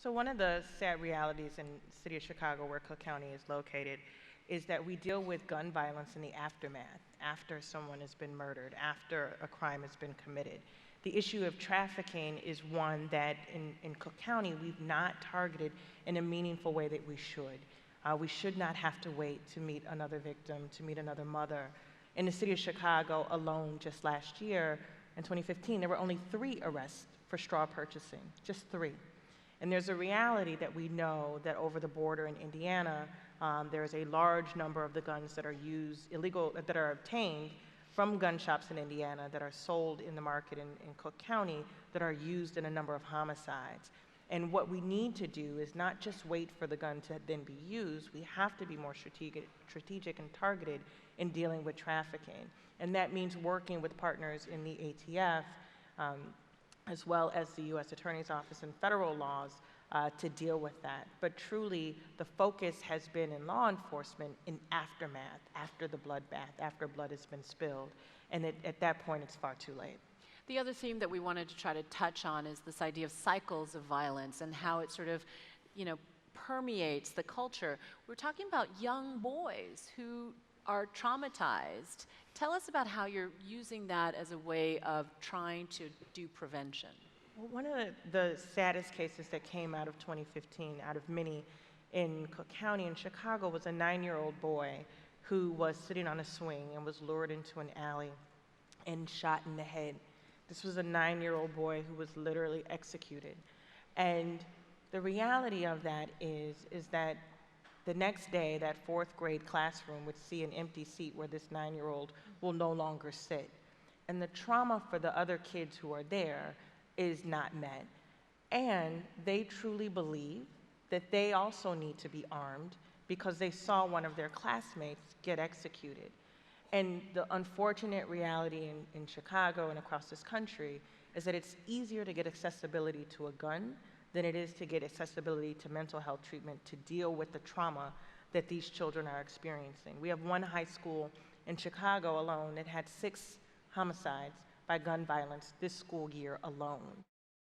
So one of the sad realities in the city of Chicago, where Cook County is located, is that we deal with gun violence in the aftermath, after someone has been murdered, after a crime has been committed. The issue of trafficking is one that in Cook County we've not targeted in a meaningful way that we should. We should not have to wait to meet another victim, to meet another mother. In the city of Chicago alone, just last year, in 2015, there were only 3 arrests for straw purchasing, just 3. And there's a reality that we know that over the border in Indiana, there's a large number of the guns that are that are obtained from gun shops in Indiana that are sold in the market in Cook County that are used in a number of homicides. And what we need to do is not just wait for the gun to then be used, we have to be more strategic and targeted in dealing with trafficking. And that means working with partners in the ATF, as well as the U.S. Attorney's Office and federal laws to deal with that. But truly, the focus has been in law enforcement in aftermath, after the bloodbath, after blood has been spilled. And at that point, it's far too late. The other theme that we wanted to try to touch on is this idea of cycles of violence and how it sort of, permeates the culture. We're talking about young boys who are traumatized. Tell us about how you're using that as a way of trying to do prevention. Well, one of the saddest cases that came out of 2015, out of many in Cook County in Chicago, was a 9-year-old boy who was sitting on a swing and was lured into an alley and shot in the head. This was a 9-year-old boy who was literally executed. And the reality of that is that the next day, that 4th grade classroom would see an empty seat where this 9-year-old will no longer sit. And the trauma for the other kids who are there is not met. And they truly believe that they also need to be armed because they saw one of their classmates get executed. And the unfortunate reality in Chicago and across this country is that it's easier to get accessibility to a gun than it is to get accessibility to mental health treatment to deal with the trauma that these children are experiencing. We have one high school in Chicago alone that had 6 homicides by gun violence this school year alone.